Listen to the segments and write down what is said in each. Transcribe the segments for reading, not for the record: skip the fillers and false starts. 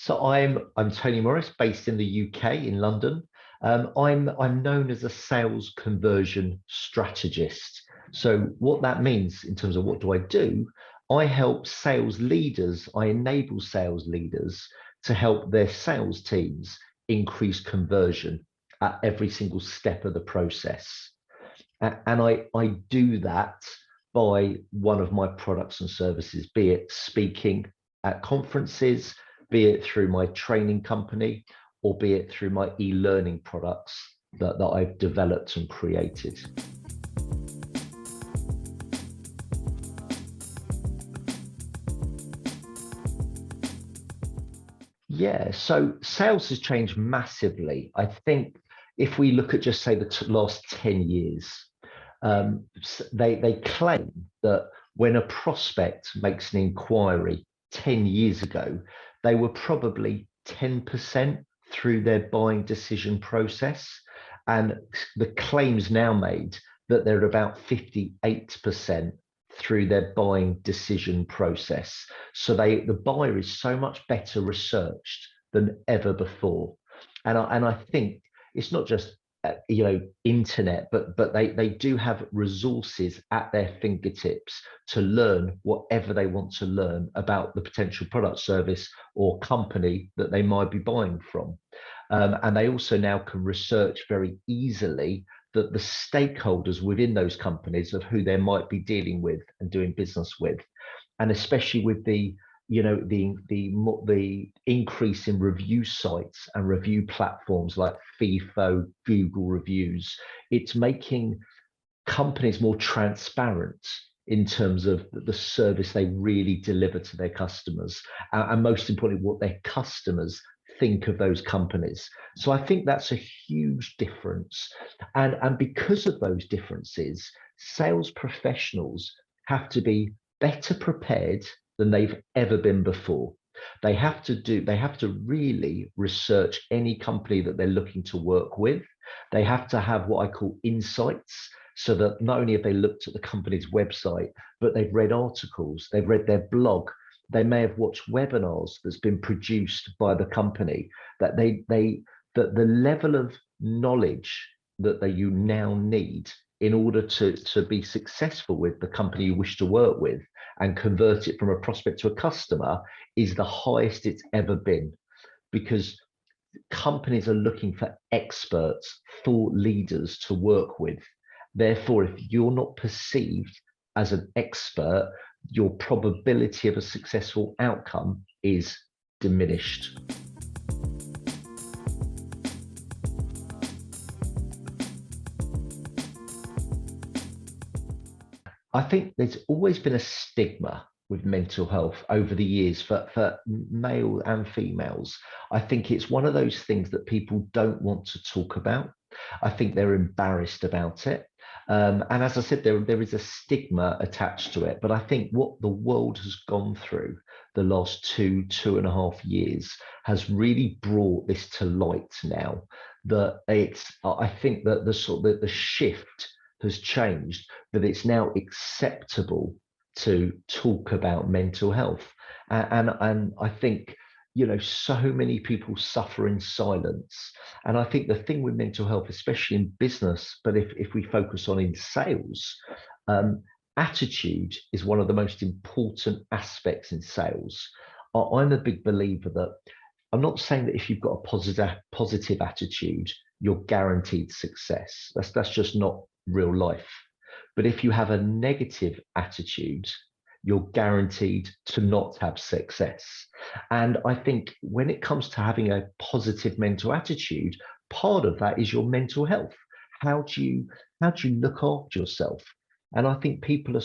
So I'm Tony Morris, based in the UK in London. I'm known as a sales conversion strategist. So what that means in terms of what do, I help sales leaders, I enable sales leaders to help their sales teams increase conversion at every single step of the process. And I do that by one of my products and services, be it speaking at conferences, be it through my training company, or be it through my e-learning products that I've developed and created. Yeah, so sales has changed massively. I think if we look at just say the last 10 years, they claim that when a prospect makes an inquiry 10 years ago, they were probably 10% through their buying decision process. And the claims now made that they're about 58% through their buying decision process. So the buyer is so much better researched than ever before. And I think it's not just internet, but they do have resources at their fingertips to learn whatever they want to learn about the potential product, service, or company that they might be buying from. And they also now can research very easily that the stakeholders within those companies of who they might be dealing with and doing business with, and especially with the increase in review sites and review platforms like FIFO, Google reviews, it's making companies more transparent in terms of the service they really deliver to their customers, and most importantly, what their customers think of those companies. So I think that's a huge difference. And because of those differences, sales professionals have to be better prepared than they've ever been before. They have to really research any company that they're looking to work with. They have to have what I call insights, so that not only have they looked at the company's website, but they've read articles, they've read their blog, they may have watched webinars that's been produced by the company, that that the level of knowledge that you now need in order to be successful with the company you wish to work with and convert it from a prospect to a customer is the highest it's ever been, because companies are looking for experts, thought leaders to work with. Therefore, if you're not perceived as an expert, your probability of a successful outcome is diminished. I think there's always been a stigma with mental health over the years for male and females. I think it's one of those things that people don't want to talk about. I think they're embarrassed about it. And as I said, there is a stigma attached to it. But I think what the world has gone through the last 2.5 years has really brought this to light now. That I think that the shift has changed, that it's now acceptable to talk about mental health. And I think, so many people suffer in silence. And I think the thing with mental health, especially in business, but if we focus on in sales, attitude is one of the most important aspects in sales. I'm a big believer that I'm not saying that if you've got a positive attitude, you're guaranteed success. That's just not real life. But if you have a negative attitude, you're guaranteed to not have success. And I think when it comes to having a positive mental attitude, part of that is your mental health. How do you look after yourself? And I think people are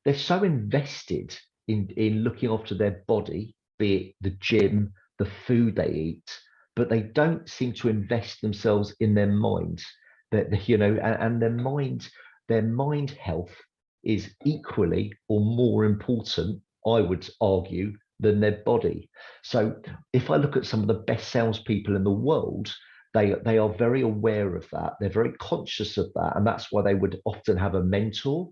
they're so invested in looking after their body, be it the gym, the food they eat, but they don't seem to invest themselves in their mind. And their mind health is equally or more important, I would argue, than their body. So if I look at some of the best salespeople in the world, they are very aware of that. They're very conscious of that. And that's why they would often have a mentor,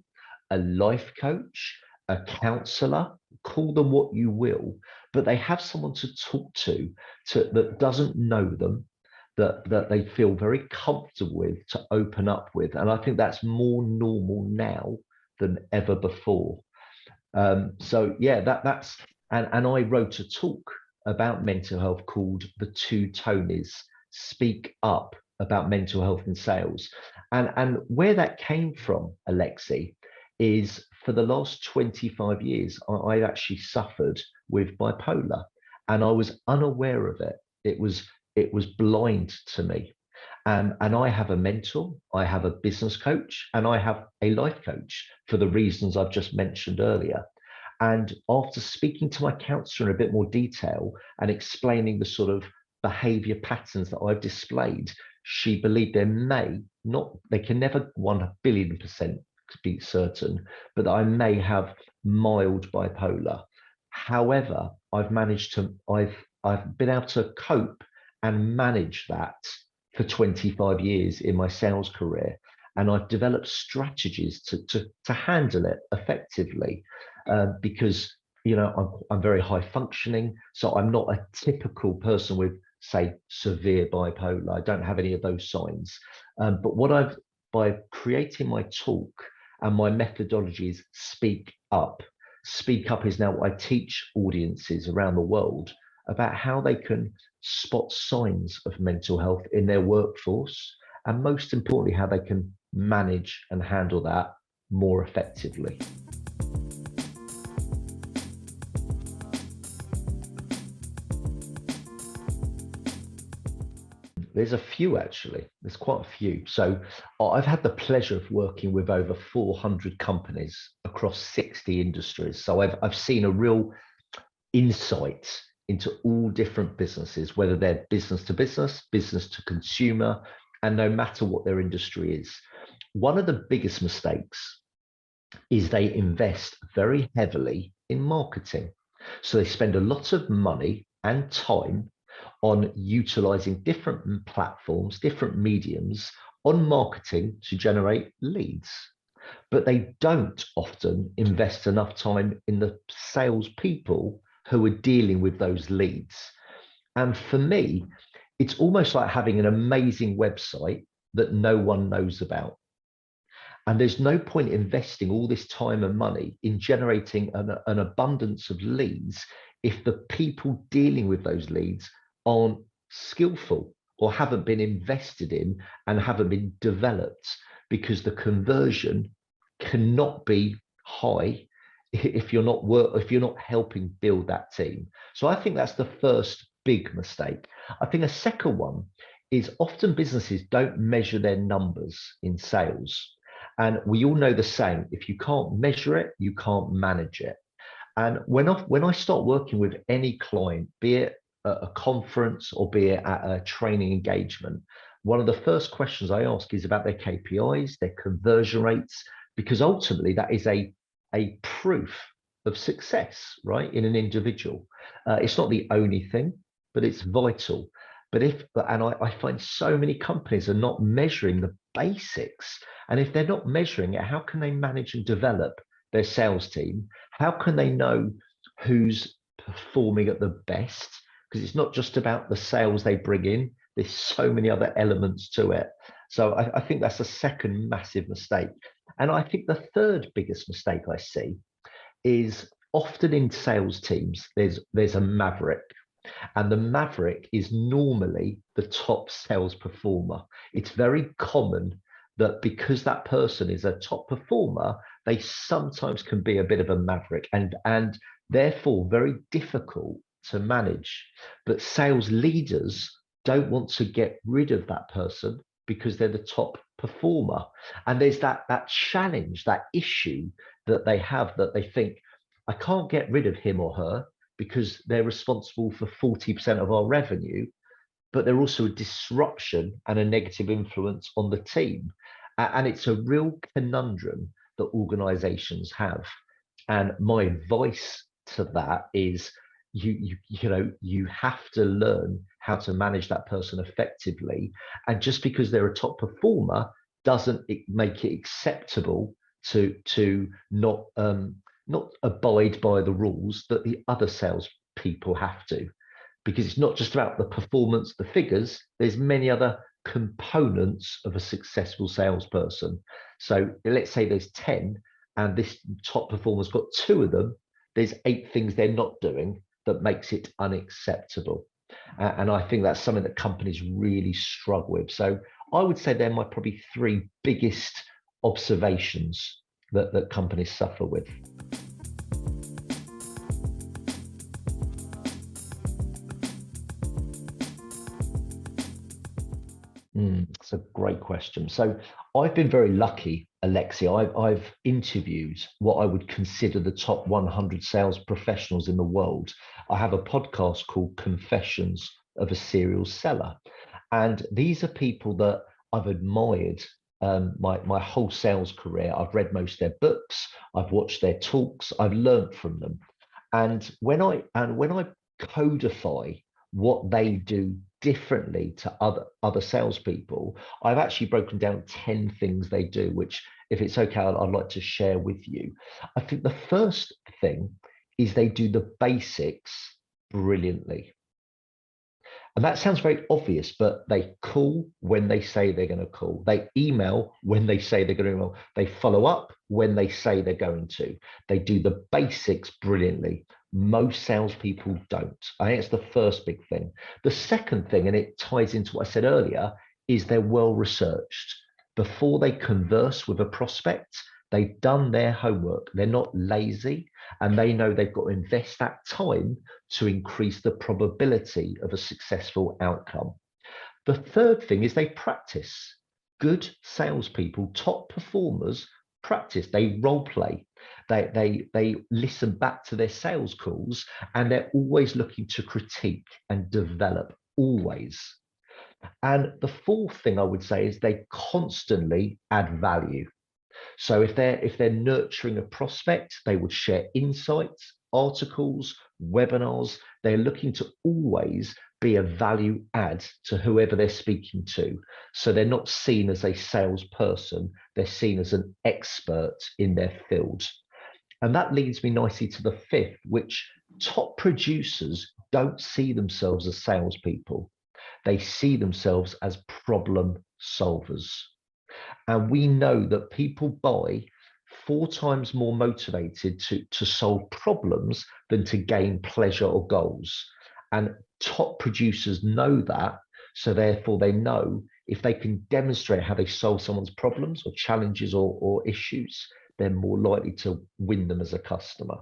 a life coach, a counselor, call them what you will, but they have someone to talk to that doesn't know them, that they feel very comfortable with, to open up with. And I think that's more normal now than ever before. So yeah, that's and I wrote a talk about mental health called The Two Tonys: Speak Up About Mental Health and Sales. And where that came from, Alexi, is for the last 25 years, I actually suffered with bipolar, and I was unaware of it. It was blind to me. And I have a mentor, I have a business coach, and I have a life coach for the reasons I've just mentioned earlier. And after speaking to my counselor in a bit more detail and explaining the sort of behavior patterns that I've displayed, she believed there may not, they can never 1 billion% be certain, but that I may have mild bipolar. However, I've been able to cope and manage that for 25 years in my sales career. And I've developed strategies to handle it effectively, because I'm very high functioning. So I'm not a typical person with, say, severe bipolar. I don't have any of those signs. But by creating my talk and my methodology is Speak Up. Speak Up is now what I teach audiences around the world about how they can spot signs of mental health in their workforce, and most importantly, how they can manage and handle that more effectively. There's a few, actually. There's quite a few. So I've had the pleasure of working with over 400 companies across 60 industries. So I've seen a real insight into all different businesses, whether they're business to business, business to consumer, and no matter what their industry is. One of the biggest mistakes is they invest very heavily in marketing. So they spend a lot of money and time on utilizing different platforms, different mediums on marketing to generate leads. But they don't often invest enough time in the salespeople who are dealing with those leads. And for me, it's almost like having an amazing website that no one knows about. And there's no point investing all this time and money in generating an abundance of leads if the people dealing with those leads aren't skillful or haven't been invested in and haven't been developed, because the conversion cannot be high if you're not helping build that team. So I think that's the first big mistake. I think a second one is often businesses don't measure their numbers in sales. And we all know the saying, if you can't measure it, you can't manage it. And when I start working with any client, be it at a conference or be it at a training engagement, one of the first questions I ask is about their KPIs, their conversion rates, because ultimately that is a proof of success, right, in an individual. It's not the only thing, but it's vital. I find so many companies are not measuring the basics. And if they're not measuring it, how can they manage and develop their sales team? How can they know who's performing at the best? Because it's not just about the sales they bring in. There's so many other elements to it. So I think that's a second massive mistake. And I think the third biggest mistake I see is often in sales teams, there's a maverick. And the maverick is normally the top sales performer. It's very common that because that person is a top performer, they sometimes can be a bit of a maverick and therefore very difficult to manage. But sales leaders don't want to get rid of that person because they're the top performer. And there's that challenge, that issue that they have, that they think, I can't get rid of him or her because they're responsible for 40% of our revenue, but they're also a disruption and a negative influence on the team. And it's a real conundrum that organizations have. And my advice to that is you have to learn how to manage that person effectively. And just because they're a top performer doesn't make it acceptable to not not abide by the rules that the other sales people have to, because it's not just about the performance, the figures. There's many other components of a successful salesperson. So let's say there's 10 and this top performer's got 2 of them. There's 8 things they're not doing that makes it unacceptable. And I think that's something that companies really struggle with. So I would say they're my probably 3 biggest observations that companies suffer with. It's a great question. So I've been very lucky, Alexia. I've interviewed what I would consider the top 100 sales professionals in the world. I have a podcast called Confessions of a Serial Seller. And these are people that I've admired my whole sales career. I've read most of their books. I've watched their talks. I've learned from them. And when I codify what they do differently to other salespeople, I've actually broken down 10 things they do, which, if it's okay, I'd like to share with you. I think the first thing is they do the basics brilliantly. And that sounds very obvious, but they call when they say they're going to call. They email when they say they're going to email. They follow up when they say they're going to. They do the basics brilliantly. Most salespeople don't. I think it's the first big thing. The second thing, and it ties into what I said earlier, is they're well researched. Before they converse with a prospect, they've done their homework. They're not lazy, and they know they've got to invest that time to increase the probability of a successful outcome. The third thing is they practice. Good salespeople, top performers, practice. They role play. They listen back to their sales calls, and they're always looking to critique and develop, always. And the fourth thing I would say is they constantly add value. So if they're nurturing a prospect, they would share insights, articles, webinars. They're looking to always be a value add to whoever they're speaking to. So they're not seen as a salesperson, they're seen as an expert in their field. And that leads me nicely to the fifth, which top producers don't see themselves as salespeople. They see themselves as problem solvers. And we know that people buy 4 times more motivated to solve problems than to gain pleasure or goals. And top producers know that. So therefore they know if they can demonstrate how they solve someone's problems or challenges or issues, they're more likely to win them as a customer.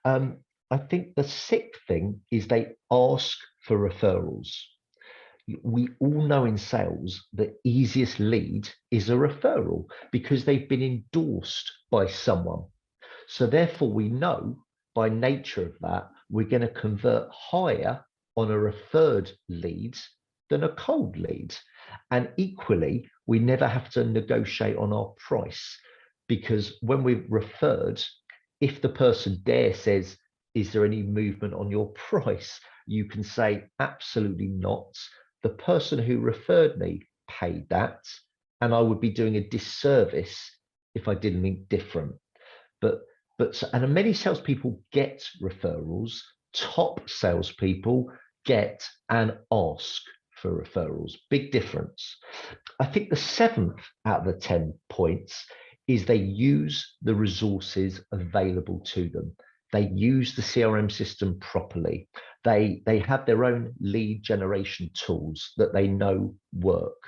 I think the sixth thing is they ask for referrals. We all know in sales the easiest lead is a referral because they've been endorsed by someone. So therefore we know by nature of that, we're going to convert higher on a referred lead than a cold lead. And equally, we never have to negotiate on our price, because when we've referred, if the person there says, is there any movement on your price? You can say, absolutely not. The person who referred me paid that, and I would be doing a disservice if I did anything different. And many salespeople get referrals. Top salespeople get and ask for referrals. Big difference. I think the seventh out of the 10 points is they use the resources available to them. They use the CRM system properly. They have their own lead generation tools that they know work.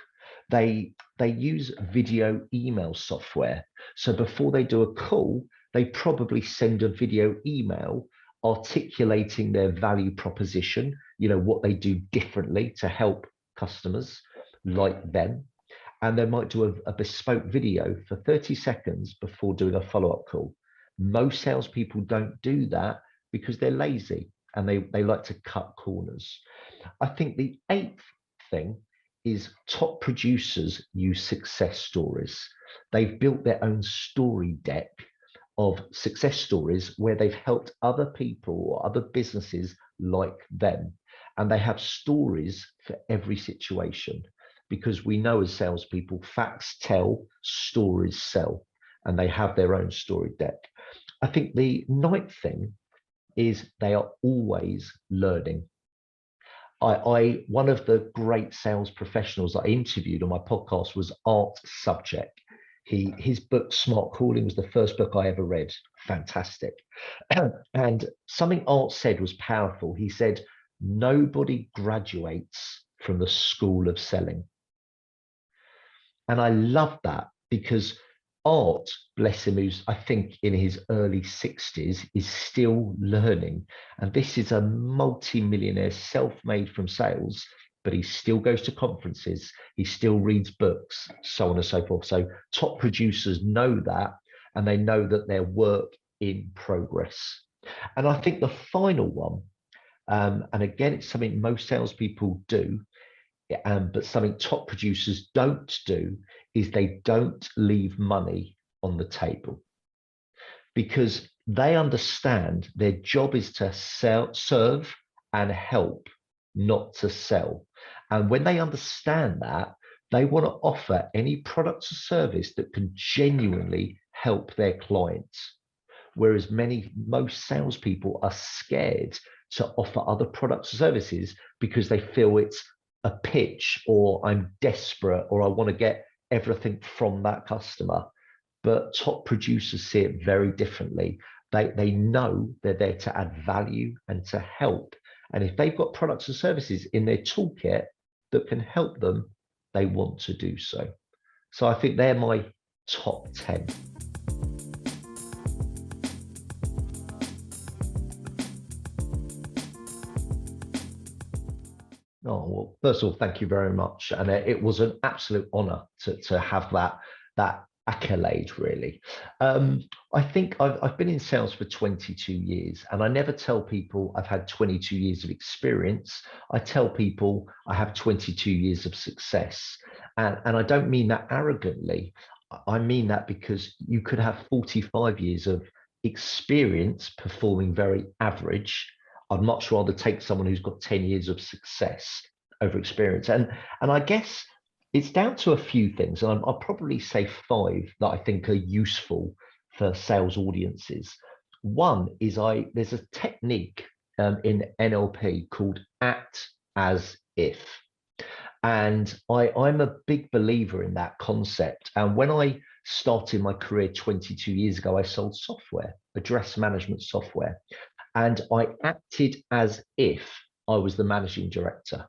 They use video email software. So before they do a call, they probably send a video email articulating their value proposition, what they do differently to help customers like them. And they might do a bespoke video for 30 seconds before doing a follow-up call. Most salespeople don't do that because they're lazy and they like to cut corners. I think the eighth thing is top producers use success stories. They've built their own story deck of success stories where they've helped other people or other businesses like them. And they have stories for every situation, because we know as salespeople, facts tell, stories sell, and they have their own story deck. I think the ninth thing is they are always learning. One of the great sales professionals I interviewed on my podcast was Art Subject. His book Smart Calling was the first book I ever read. Fantastic. And something Art said was powerful. He said, nobody graduates from the school of selling. And I love that because Art, bless him, who's I think in his early 60s, is still learning. And this is a multi-millionaire, self-made from sales, but he still goes to conferences, he still reads books, so on and so forth. So top producers know that, and they know that they're work in progress. And I think the final one, and again, it's something most salespeople do, but something top producers don't do, is they don't leave money on the table, because they understand their job is to serve and help, not to sell. And when they understand that, they want to offer any product or service that can genuinely help their clients. Whereas most salespeople are scared to offer other products or services because they feel it's a pitch, or I'm desperate, or I want to get everything from that customer. But top producers see it very differently. They know they're there to add value and to help. And if they've got products and services in their toolkit that can help them, they want to do so. So I think they're my top 10. Oh, well, first of all, thank you very much. And it was an absolute honor to have that accolade, really. I think I've been in sales for 22 years, and I never tell people I've had 22 years of experience. I tell people I have 22 years of success. And I don't mean that arrogantly. I mean that because you could have 45 years of experience performing very average. I'd much rather take someone who's got 10 years of success over experience. And I guess it's down to a few things. And I'll probably say five that I think are useful for sales audiences. One is there's a technique in NLP called act as if. And I'm a big believer in that concept. And when I started my career 22 years ago, I sold software, address management software. And I acted as if I was the managing director.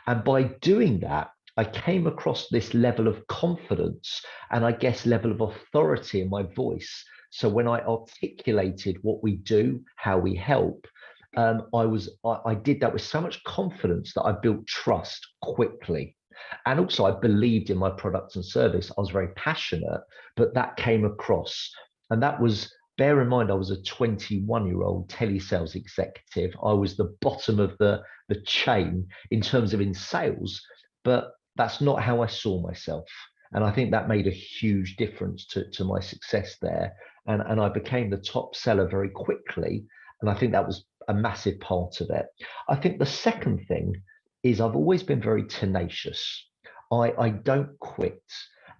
And by doing that, I came across this level of confidence and I guess level of authority in my voice. So when I articulated what we do, how we help, I did that with so much confidence that I built trust quickly. And also I believed in my product and service. I was very passionate, but that came across. And that was, bear in mind, I was a 21-year-old telesales executive. I was the bottom of the chain in terms of in sales, but that's not how I saw myself. And I think that made a huge difference to my success there. And I became the top seller very quickly. And I think that was a massive part of it. I think the second thing is I've always been very tenacious. I don't quit.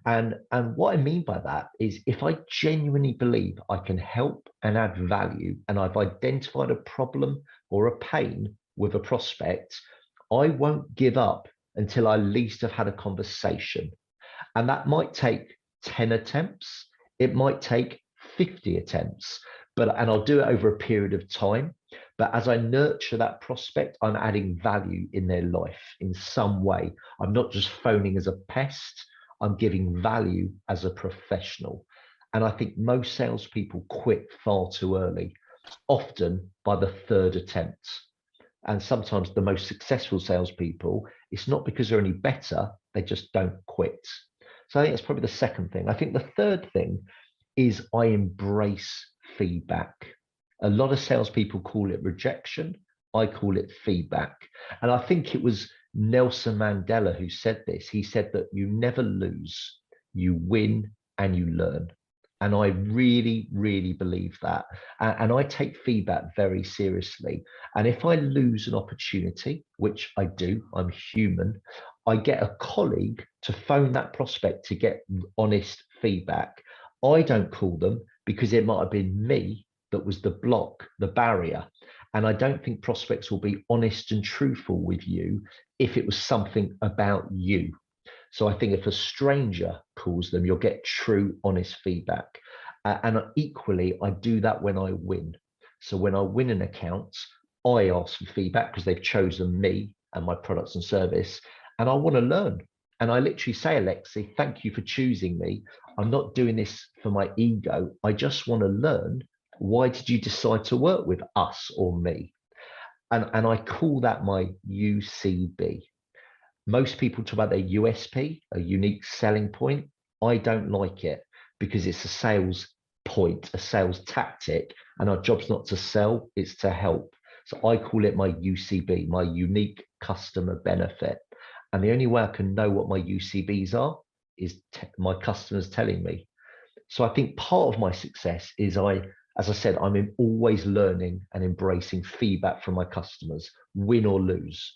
And what I mean by that is if I genuinely believe I can help and add value, and I've identified a problem or a pain with a prospect, I won't give up until I at least have had a conversation. And that might take 10 attempts. It might take 50 attempts, and I'll do it over a period of time. But as I nurture that prospect, I'm adding value in their life in some way. I'm not just phoning as a pest. I'm giving value as a professional. And I think most salespeople quit far too early, often by the third attempt. And sometimes the most successful salespeople, it's not because they're any better, they just don't quit. So I think that's probably the second thing. I think the third thing is I embrace feedback. A lot of salespeople call it rejection. I call it feedback. And I think it was Nelson Mandela who said this. He said that you never lose, you win and you learn. And I really, really believe that. And I take feedback very seriously. And if I lose an opportunity, which I do, I'm human, I get a colleague to phone that prospect to get honest feedback. I don't call them. because it might have been me that was the block, the barrier. And I don't think prospects will be honest and truthful with you if it was something about you. So I think if a stranger calls them, you'll get true, honest feedback. And equally, I do that when I win. So when I win an account, I ask for feedback because they've chosen me and my products and service, and I want to learn. And I literally say, Alexi, thank you for choosing me. I'm not doing this for my ego. I just want to learn. Why did you decide to work with us or me? And I call that my UCB. Most people talk about their USP, a unique selling point. I don't like it because it's a sales point, a sales tactic, and our job's not to sell, it's to help. So I call it my UCB, my unique customer benefit. And the only way I can know what my UCBs are is my customers telling me. So I think part of my success is as I said, I'm always learning and embracing feedback from my customers, win or lose.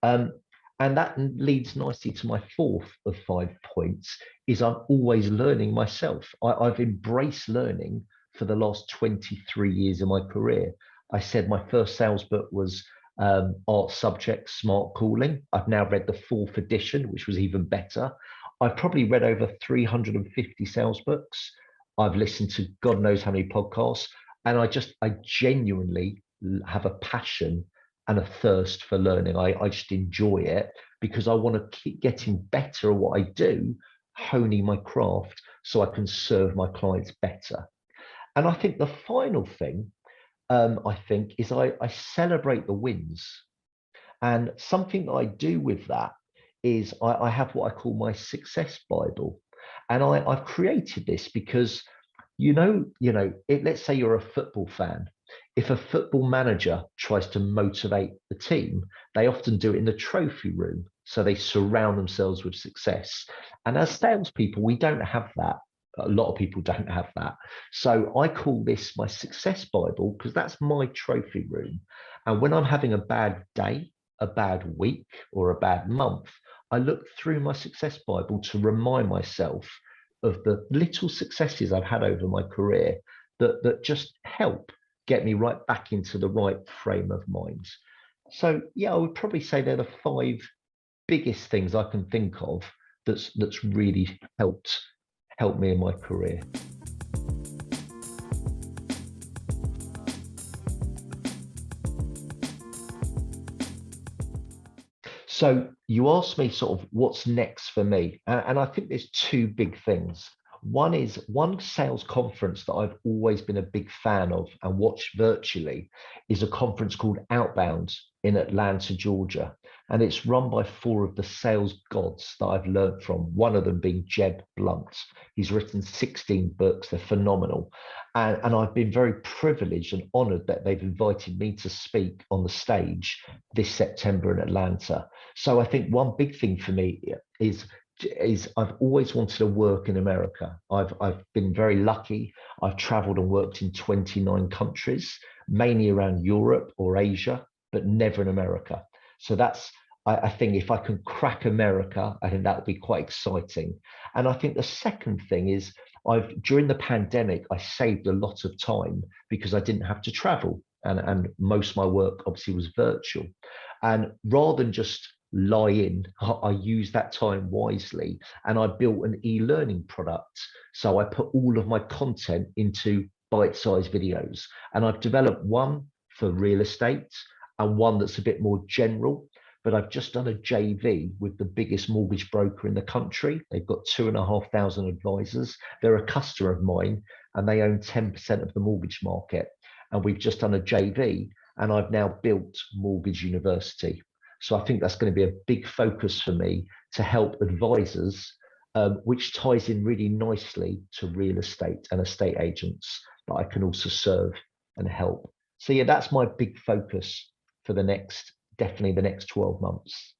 And that leads nicely to my fourth of 5 points, is I'm always learning myself. I've embraced learning for the last 23 years of my career. I said my first sales book was Art Subject Smart Calling. I've now read the 4th edition, which was even better. I've probably read over 350 sales books. I've listened to God knows how many podcasts. And I genuinely have a passion and a thirst for learning. I just enjoy it because I want to keep getting better at what I do, honing my craft so I can serve my clients better. And I think the final thing, I think, is I celebrate the wins. And something that I do with that is I have what I call my success Bible. And I've created this because, let's say you're a football fan. If a football manager tries to motivate the team, they often do it in the trophy room. So they surround themselves with success. And as salespeople, we don't have that. A lot of people don't have that. So I call this my success Bible because that's my trophy room. And when I'm having a bad day, a bad week, or a bad month, I look through my success Bible to remind myself of the little successes I've had over my career that just help get me right back into the right frame of mind. So yeah, I would probably say they're the 5 biggest things I can think of that's really helped me in my career. So you asked me sort of what's next for me, and I think there's 2 big things. One sales conference that I've always been a big fan of and watched virtually is a conference called Outbound in Atlanta, Georgia. And it's run by 4 of the sales gods that I've learned from, one of them being Jeb Blunt. He's written 16 books, they're phenomenal. And I've been very privileged and honored that they've invited me to speak on the stage this September in Atlanta. So I think one big thing for me is I've always wanted to work in America. I've been very lucky. I've traveled and worked in 29 countries, mainly around Europe or Asia, but never in America. So I think if I can crack America, I think that would be quite exciting. And I think the second thing is during the pandemic, I saved a lot of time because I didn't have to travel. And most of my work obviously was virtual. And rather than just lie in, I use that time wisely, and I built an e-learning product. So I put all of my content into bite-sized videos, and I've developed one for real estate and one that's a bit more general. But I've just done a JV with the biggest mortgage broker in the country. They've got 2,500 advisors. They're a customer of mine, and they own 10% of the mortgage market. And we've just done a JV, and I've now built Mortgage University. So I think that's going to be a big focus for me to help advisors, which ties in really nicely to real estate and estate agents that I can also serve and help. So yeah, that's my big focus for definitely the next 12 months.